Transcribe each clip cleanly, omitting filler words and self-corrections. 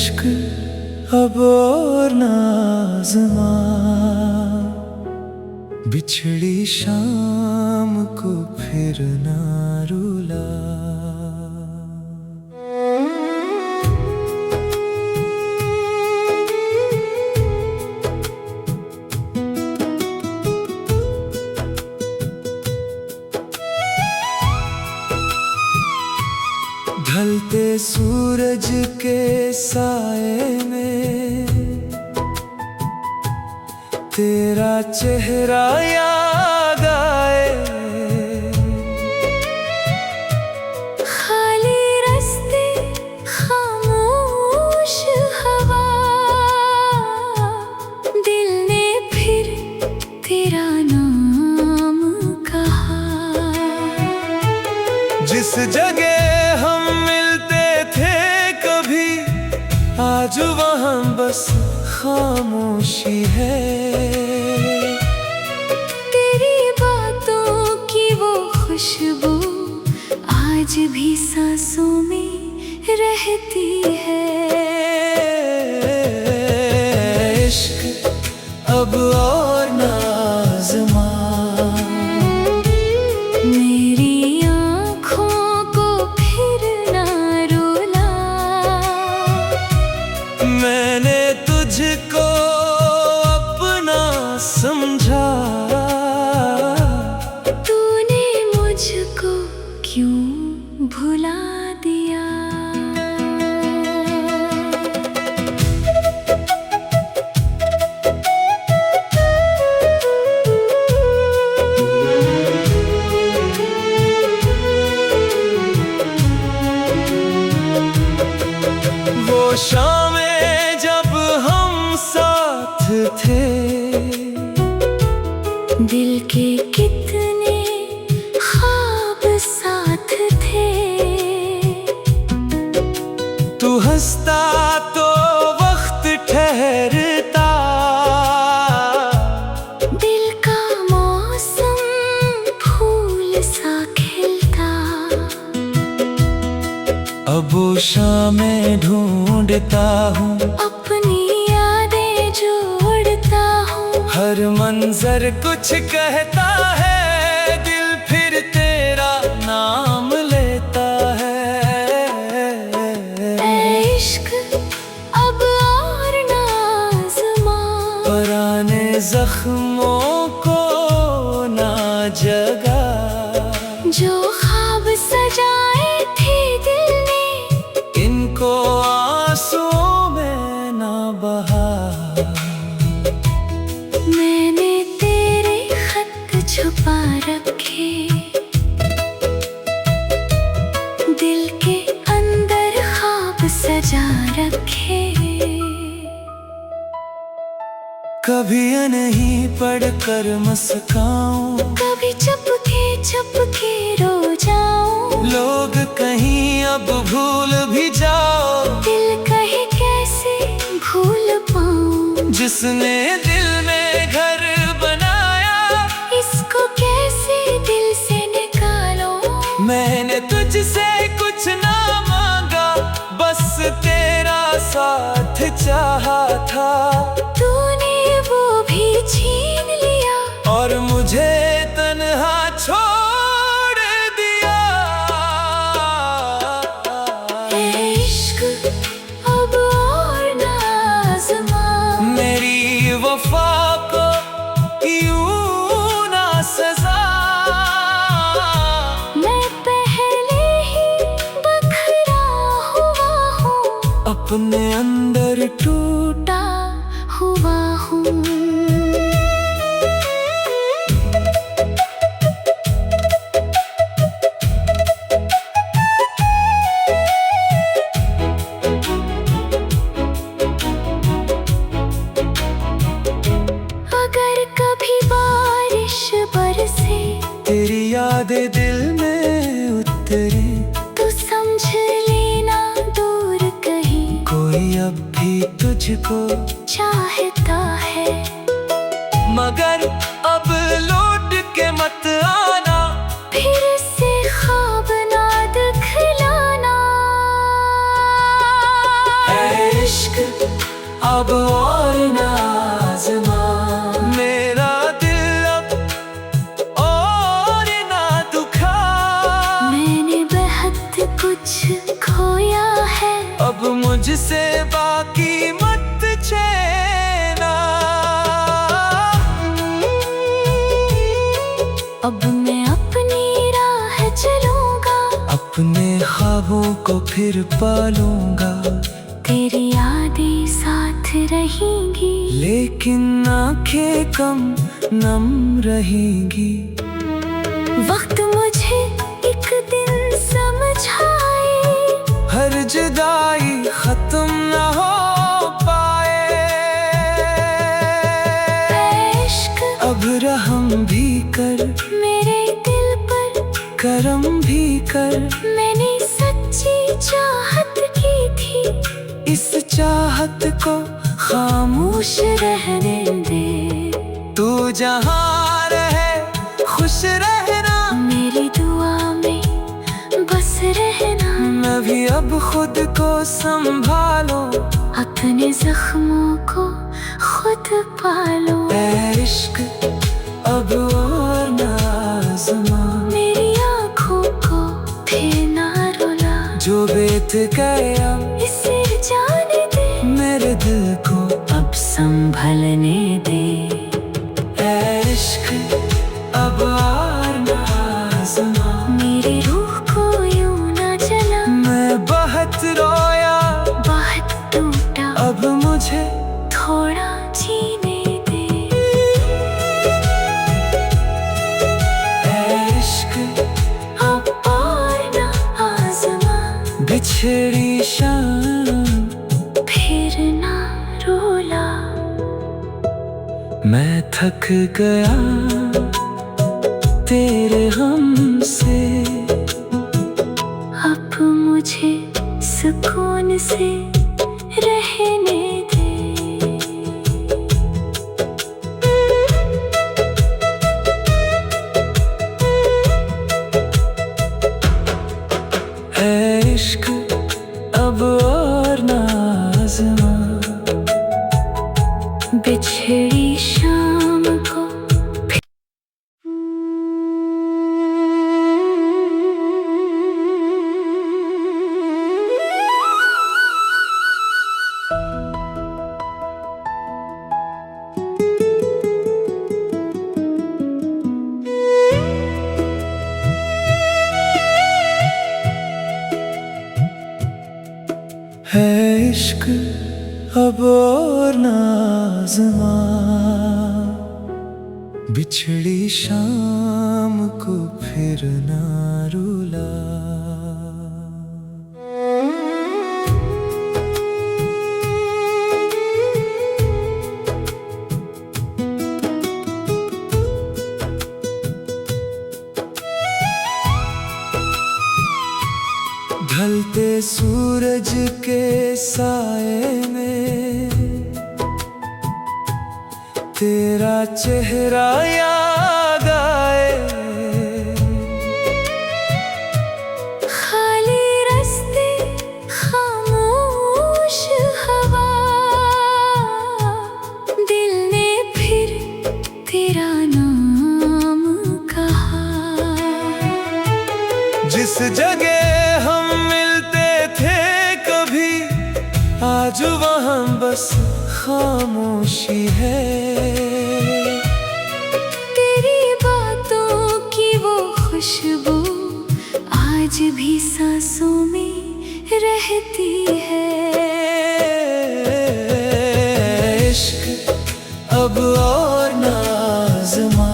इश्क अब और नाज़मा, बिछड़ी शाम को फिर ना रुला। ढलते सूरज के साए में तेरा चेहरा याद आए। खाली रास्ते खामोश हवा, दिल ने फिर तेरा नाम कहा। जिस जगह हम मिलते थे कभी, आज वहाँ बस खामोशी है। तेरी बातों की वो खुशबू आज भी सांसों में रहती है। इश्क अब और नाज़मा, मेरी आँखों को फिर ना रुला। मैंने तुझको अपना समझा, तूने मुझको क्यों भुला दिया। वो शामें जब हम साथ थे, दिल के कितने ख्वाब साथ थे। तू हंसता तो वक्त ठहरता, दिल का मौसम फूल सा खिलता। अब वो शामें ढूंढता हूँ, अपनी यादें जोड़ता हूँ। हर मंजर कुछ कहता है, दिल फिर तेरा नाम लेता है। ऐ इश्क अब और नाज़मा, पुराने जख्मों को ना जगा। जो ख्वाब सजाए थे दिल ने, इनको आंसुओं में ना बहा। मैंने तेरे खत छुपा रखे, दिल के अंदर ख्वाब सजा रखे। कभी नहीं पढ़कर मुस्काऊं, कभी चुपके रो जाऊं। लोग कहीं अब भूल भी जाओ, दिल कहे कैसे भूल पाऊं। जिसने दिल में घर बनाया, इसको कैसे दिल से निकालो। मैंने तुझसे कुछ ना मांगा, बस तेरा साथ चाहा था। तूने वो भी छीन लिया, और मुझे तन्हा छोड़ दिया। ऐ इश्क अब और नाज़मा, मेरी वफा को यूं ना सजा। मैं पहले ही बखरा हुआ हूँ, अपने अंदर टूटा हुआ हूँ। अगर कभी बारिश बरसे, तेरी यादें दिल में उतरे, तो समझ लेना दूर कहीं कोई अब भी तुझको चाहता है। मगर अब लौट के मत आना, फिर से ख्वाब ना दिखलाना। ऐ इश्क अब मैं अपनी राह चलूंगा, अपने ख्वाबों को फिर पालूंगा। तेरी यादें साथ रहेंगी, लेकिन आंखें कम नम रहेंगी। वक्त मुझे एक दिन समझाए, हर जुदाई खत्म न हो पाए। इश्क अब रहम भी कर, मेरे दिल पर करम भी कर। मैंने सच्ची चाहत की थी, इस चाहत को खामोश रहने दे। तू जहाँ रहे खुश रहना, मेरी दुआ में बस रहना। मैं भी अब खुद को संभालो, अपने जख्मों को खुद पालो। ऐ इश्क अब और ना आज़मा, मेरी आँखों को फिर ना रुला। जो बीत गया इसे जाने दे, मेरे दिल को अब संभलने दे। ऐ इश्क अब और ना आज़मा, मेरी रूह को यूं ना जला। मैं बहुत रोया बहुत टूटा, अब मुझे थोड़ा जीने दे। ऐ इश्क अब और ना आज़मा, बिछड़ी शाम फिर ना रुला। मैं थक गया तेरे गम से, अब मुझे सुकून से रहने दे। ऐ इश्क अब और ना आज़मा, बिछड़ी शाम को है इश्क अब और ना आज़मा, बिछड़ी शाम को फिर ना रुला। ढलते सूरज के साए में तेरा चेहरा याद आए। खाली रास्ते खामोश हवा, दिल ने फिर तेरा नाम कहा। जिस जगह हम मिलते थे कभी, आज वहाँ बस खामोशी है। तेरी बातों की वो खुशबू आज भी सांसों में रहती है। इश्क अब और ना आज़मा,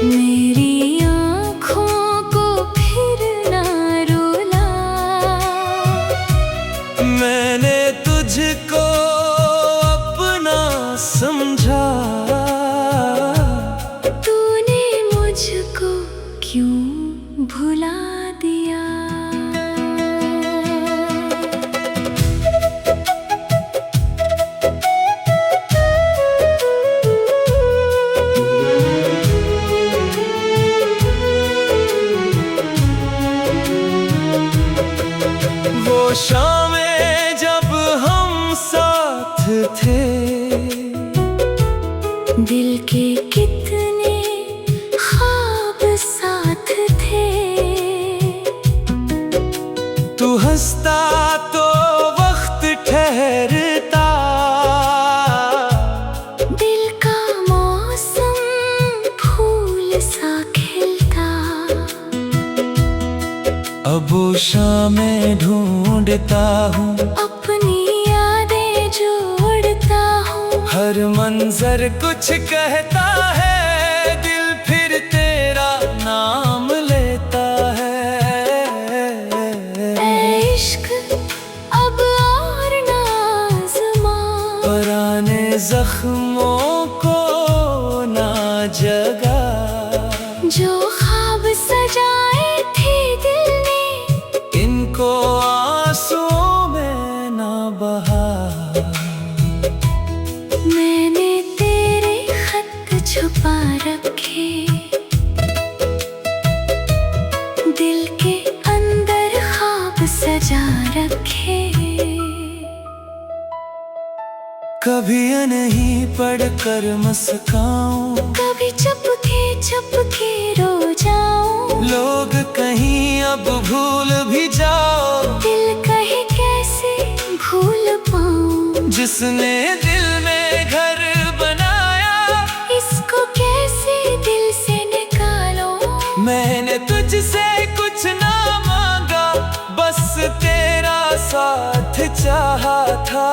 मेरी आँखों को फिर ना रुला। मैंने तुझको अपना समझा, तूने मुझको क्यों भुला दिया। वो शामें जब हम साथ थे, दिल के कितने ख्वाब साथ थे। तू हंसता तो वक्त ठहरता, दिल का मौसम फूल सा खिलता। अब शामें ढूंढता हूँ, अपनी यादें जोड़ता हूँ। हर मंजर कुछ कहता है, दिल फिर तेरा नाम लेता है। ऐ इश्क अब और ना आज़मा, पुराने जख्मों को ना जगा। जो ख्वाब सजाए थे दिल ने, इनको आंसुओं में ना बहा। मैंने तेरे खत छुपा रखे, दिल के अंदर ख्वाब सजा रखे। कभी ये नहीं पढ़कर मुस्काऊं, कभी चुपके रो जाऊं। लोग कहीं अब भूल भी जाओ, दिल कहे कैसे भूल पाऊं। जिसने दिल में घर बनाया, इसको कैसे दिल से निकालो। मैंने तुझसे कुछ ना मांगा, बस तेरा साथ चाहा था।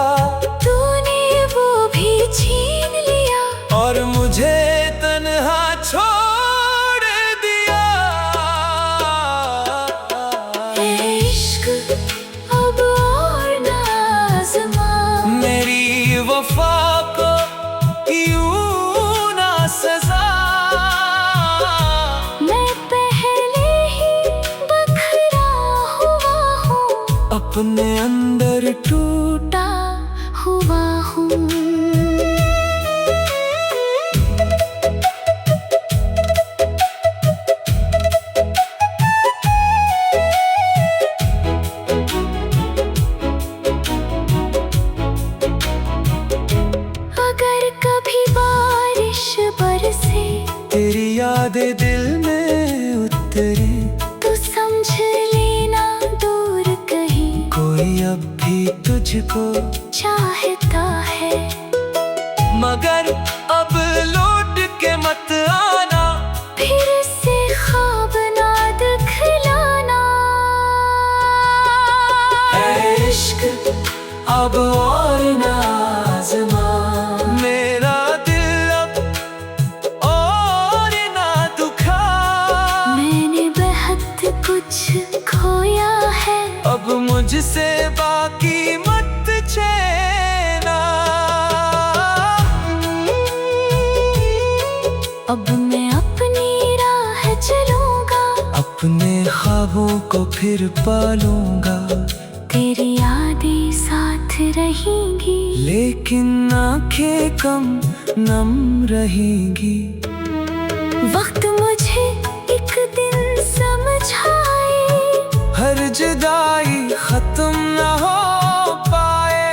तूने वो भी छीन लिया, और मुझे तन्हा छोड़ दिया। ऐ इश्क अब और ना आज़मा, मेरी वफा को यूं ना सजा। मैं पहले ही बखरा हुआ हूँ, अपने अंदर टूटा हुआ हूँ। अगर कभी बारिश बरसे, तेरी यादें दिल में उतरे, तो समझ लेना दूर कहीं कोई अब भी तुझको चाहता है। मगर अब लौट के मत आना, फिर से ख्वाब ना दिखलाना। ऐ इश्क अब और ना आज़मा, मेरा दिल अब और ना दुखा। मैंने बहुत कुछ खोया है, अब मुझसे बाकी मत छेना। अब मैं अपनी राह चलूंगा, अपने ख्वाबों को फिर पालूंगा। तेरी यादें साथ रहेंगी, लेकिन आंखें कम नम रहेंगी। वक्त मुझे एक दिन समझाए, हर जुदाई खत्म न हो पाए।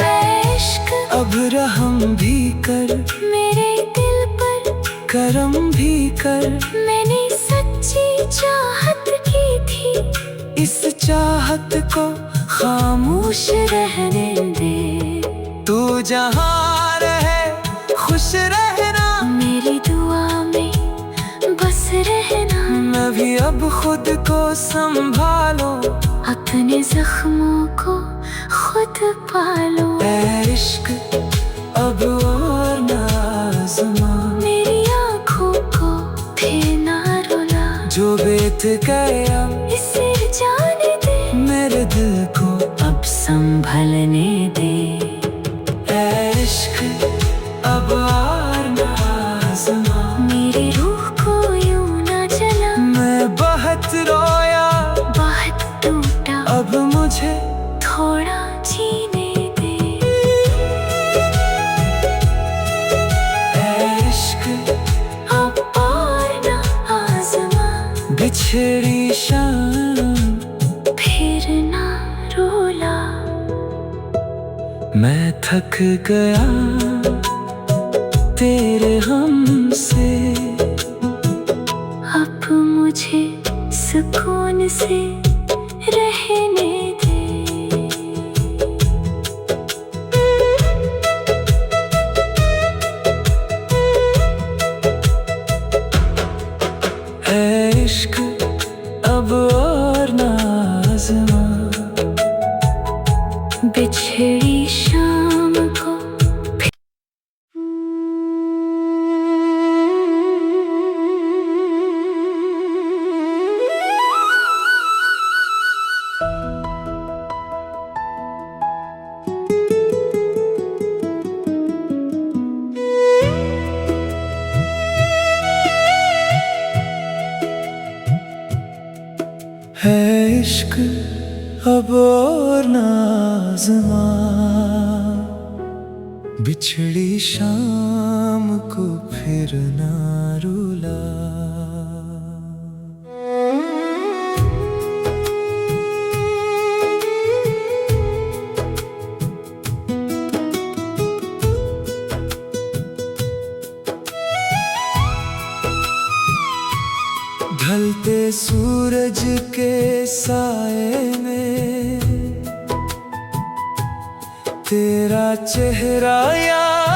ऐ इश्क अब रहम भी कर, मेरे दिल पर करम भी कर। मैंने सच्ची चाहत की थी, इस चाहत को खामोश रहने दे। तू जहाँ रहे खुश रहना, मेरी दुआ में बस रहना। मैं भी अब खुद को संभालो, अपने जख्मों को खुद पालो। ऐ इश्क अब और ना आज़मा, मेरी आँखों को फिर ना रुला। जो बीत गया इसे जाने दे, मेरे दिल को अब संभलने दे। ऐ इश्क अब और ना आज़मा, मेरी रूह को यूं ना जला। मैं बहुत रोया, बहुत टूटा, अब मुझे थोड़ा जीने दे। ऐ इश्क अब और ना आज़मा, बिछड़ी शाम फिर ना रोला। मैं थक गया तेरे हम से, अब मुझे सुकून से रहने दे। इश्क अब और ना आज़मा, बिछड़ी शाम को फिर ना रुला। ढलते सूरज के साए में तेरा चेहरा याद